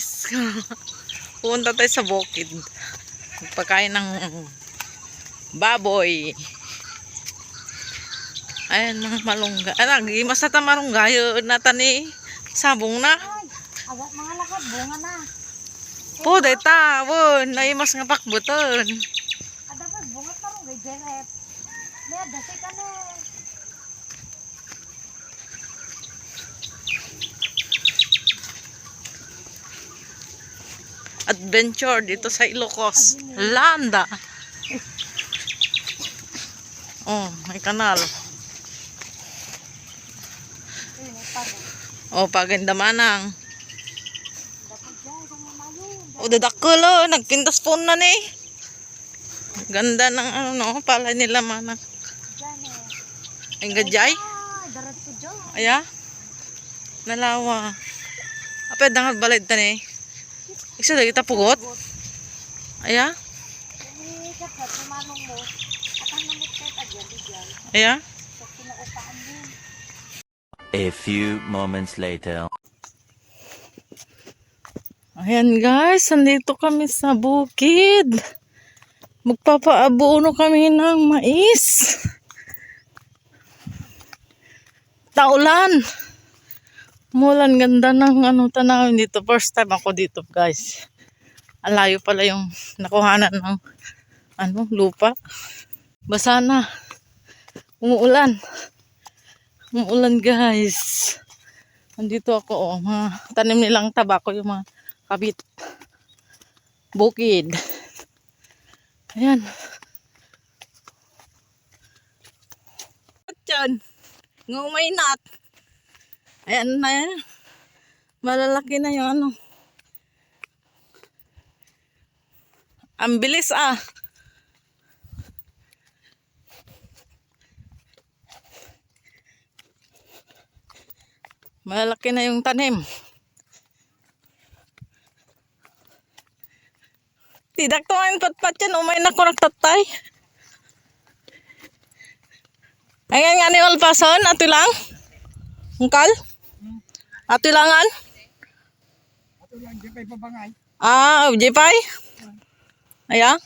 guys, pupunta tayo sa bukid. Magpakain ng baboy. Ayan, mga malungga. Anak, imas na tamarungga. Yun na tani, sabong na. Agak mga lakad, bunga na. Po, deta, won. Naimas nga pakbuton. Dapat bunga parang may jeret. May dasi ka na. Adventure dito sa Ilocos. Landa. Oh, may kanal. Oh, paganda manang. Oh, dadakolo. Nagpintas po na ni. Ganda ng ano, no, pala nila manang. Ang gajay. Aya. Nalawa. Apay dangal balay tani. Isa lagi kita pugot. Aya. Aya. A few moments later. Ayan guys, nandito kami sa bukid. Magpapaabuno kami ng mais. Taulan. Mulan, ganda ng ano, tanawin dito. First time ako dito guys. Alayo pala yung nakuhanan ng ano, lupa. Basa na. Umuulan. Umuulan guys. Nandito ako, oh, mga tanim nilang tabako, yung mga kabit. Bukid. Ayan. At yan. Ngumaynat. Ayan na yan. Malalaki na yung ano. Ang bilis ah. Malalaki na yung tanim. Tidak to ang patpat yan. Umay na ko nagtatay. Ayan nga ni Olpason. Ato lang. Ungkal? Ato langan? Ato lang, Jepay pabangay. Ah, Jepay? Ayan.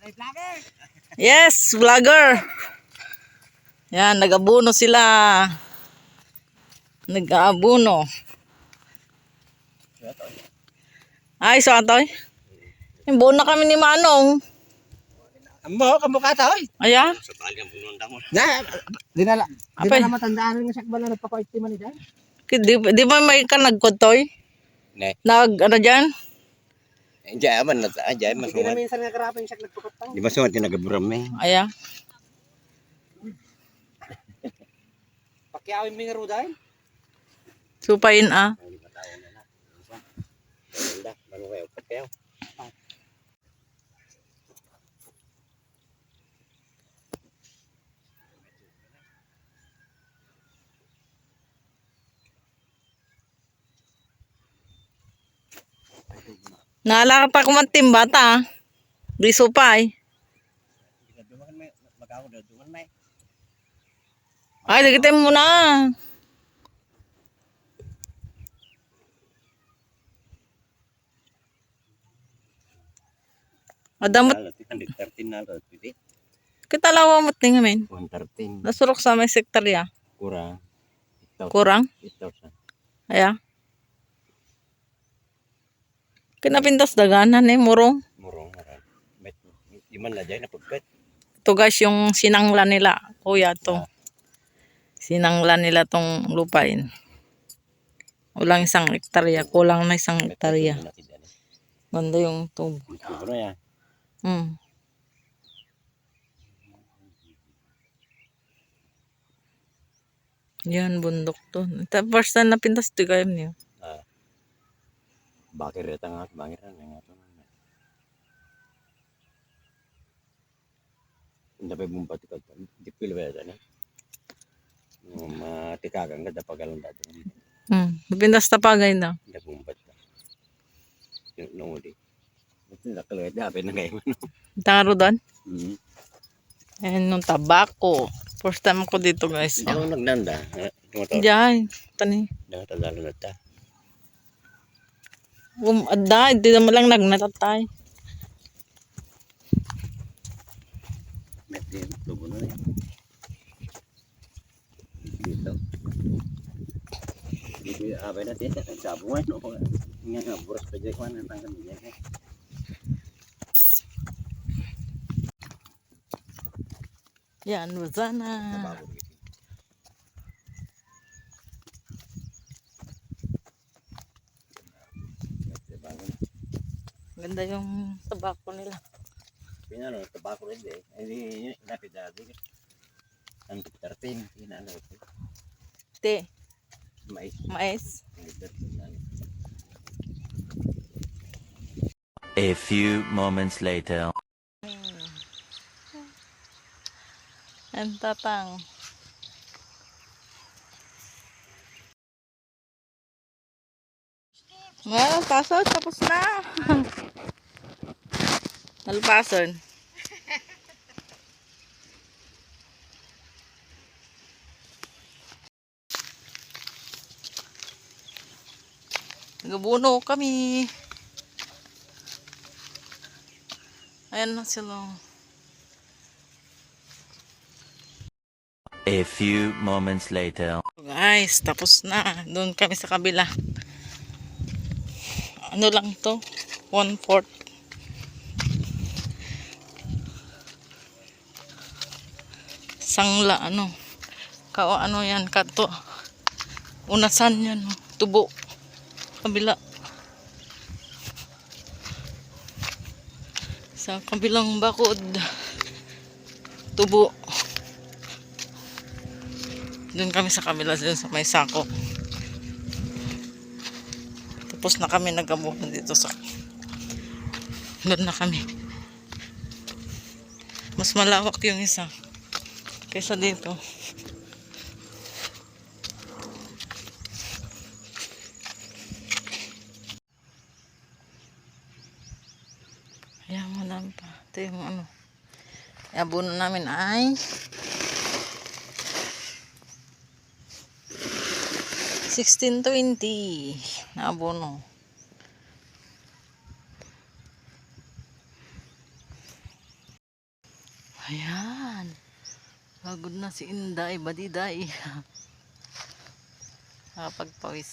Vlogger! Yes, vlogger. Yan, nag-abuno sila. Nag-aabuno. Ay, so atoy. Yung buo na kami ni Manong. Amo, kamukha ta, oy. Ayan. Na, di na Apay. matandaan rin sa sakban na nagpapaitiman ni dyan. Di ba may ka nagkotoy? Ne. Ano dyan? Diyan man na diyan Hindi na masuwan. minsan nga karapin siya nagpakapang. Di masuwan tinagaburam eh. Ayan. Pakiawin mi nga ruday. Supain ah. Ganda, manuhay o kapel. Naalala pa kumantim bata. Di supay. Ay, dagitin mo na. Adamot. 13 na ro pwede. Kita lawa mo tingamin. 113 Nasurok sa may sektarya. kurang. Kurang. 8,000. Ayan. Kinapintas daganan eh, murong. Murong haran. Iman na diyan na pagkat. Ito guys, yung sinanglan nila. Kuya to. Sinanglan nila tong lupain. Walang 1 hektarya. Kulang na 1 hektarya. Ganda yung tubo. Ano ya? Hmm. Yan, bundok to. Ito, first time na pintas ito kayo niyo. Bakir ya tanga bangiran nga to. Hindi pa bumpat ka. Dipil ba yan? Matikagang kada pagalan dato. Pintas tapagay na. Hindi bumpat ka. Yung di. Ito nakalawit dapat na kayo. Taro doon. Hmm. Ayan yung tabako. First time ako dito guys. Ako nagdanda. Diyan. Tani. Dapat tadalo na ta. Ada, hindi naman lang nagnatatay. Met din, tubo na yan. Dito. Dito yung abay natin. Sabungan, no? Nga nga, buras pa dyan. Kuhan, natanggal mo dyan. Yan, Rosana. Nabago. Ganda yung tabako nila. Pinano, tabako rin eh. Hindi, lapit dati. Ang 13, pinano ito. Te, Mais. mais. A few moments later. Ang tatang. Well, paso, tapos na. Nalpason. Nagabuno kami. Ayan na sila. A few moments later. Guys, tapos na. Doon kami sa kabila. Ano lang to? 1/4. Sangla, ano. Ano yan, kato. Unasan yan, tubo. Kabila. Sa kabilang bakod. Tubo. Doon kami sa kabila, doon sa may sako. Tapos na kami nag-abuhan dito sa doon na kami. Mas malawak yung isa kaysa dito. Ayan, madami pa. Ito yung ano. Abuno namin ay 1620 na abono. Ayan. Pagod na si Inday, Badiday. Nakapagpawis.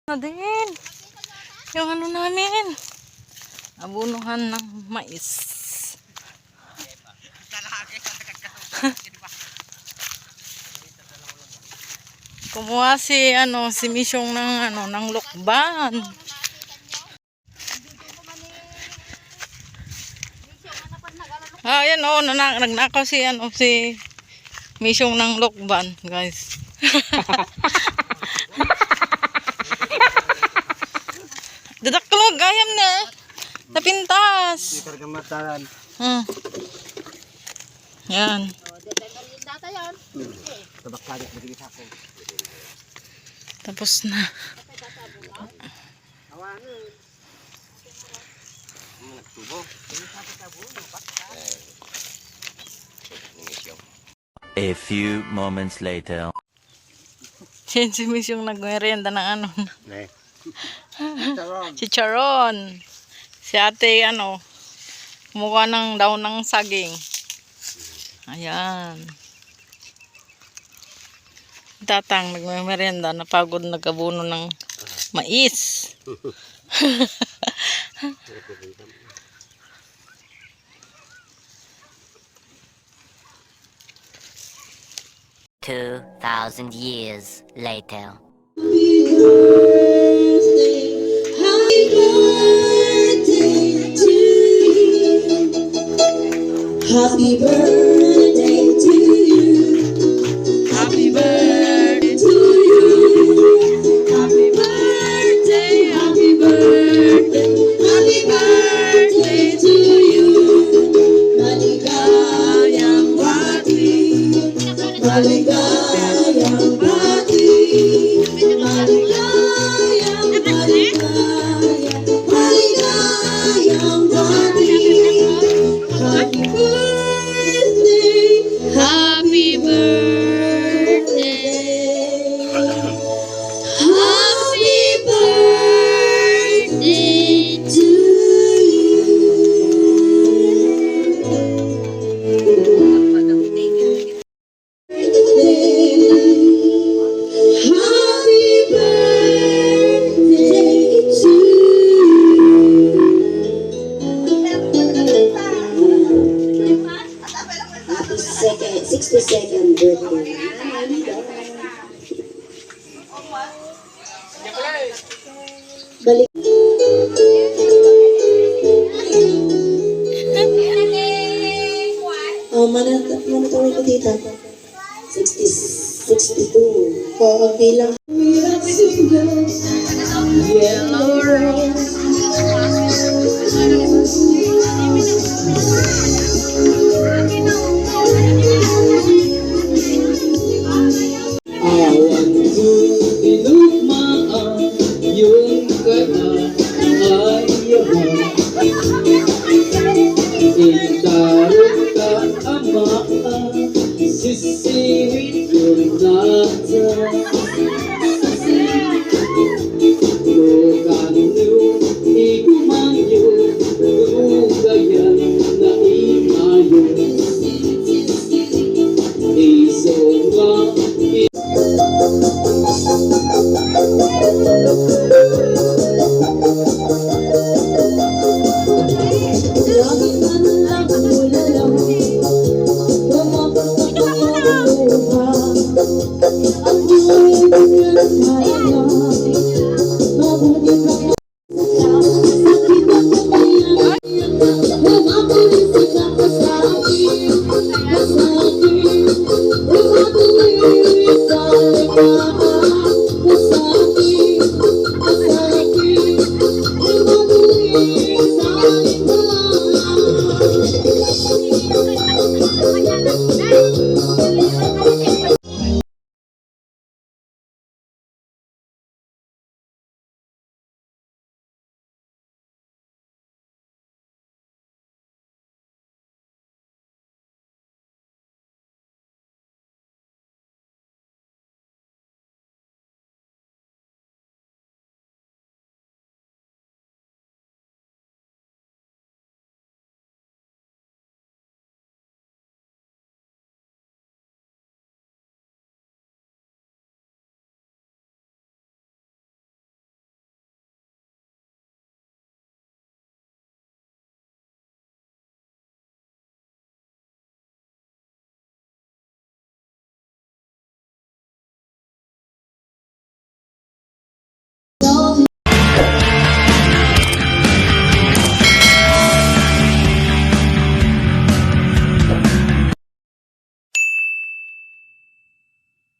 Na din. Yung ano namin. Abunuhan ng mais. Kumuha si si Misyong ng lukban. Ah, yan nagnakaw si si Misyong ng lukban, guys. Dadaklog ayam na. Napintas. Karga mataran. Yan. Tabak kaya bigli sa ako. Tapos na. A few moments later. Yan si Miss yung nagmerienda ng Ne. chicharon. Si ate kumuha ng daon ng saging. Ayan. Tatang nagmerienda, napagod nagabuno ng mais. $2,000 years later. Happy birthday to you. Happy birthday To you. Happy birthday, happy birthday, happy birthday to you. Maligayang bati, maligayang bati, maligayang Balik. Oh, mana tawag ko dito? 62. Oo, okay lang. Awan ko tinugmaan yung kaayaman. Intarot ka amaan, sisirit yung nata. Luka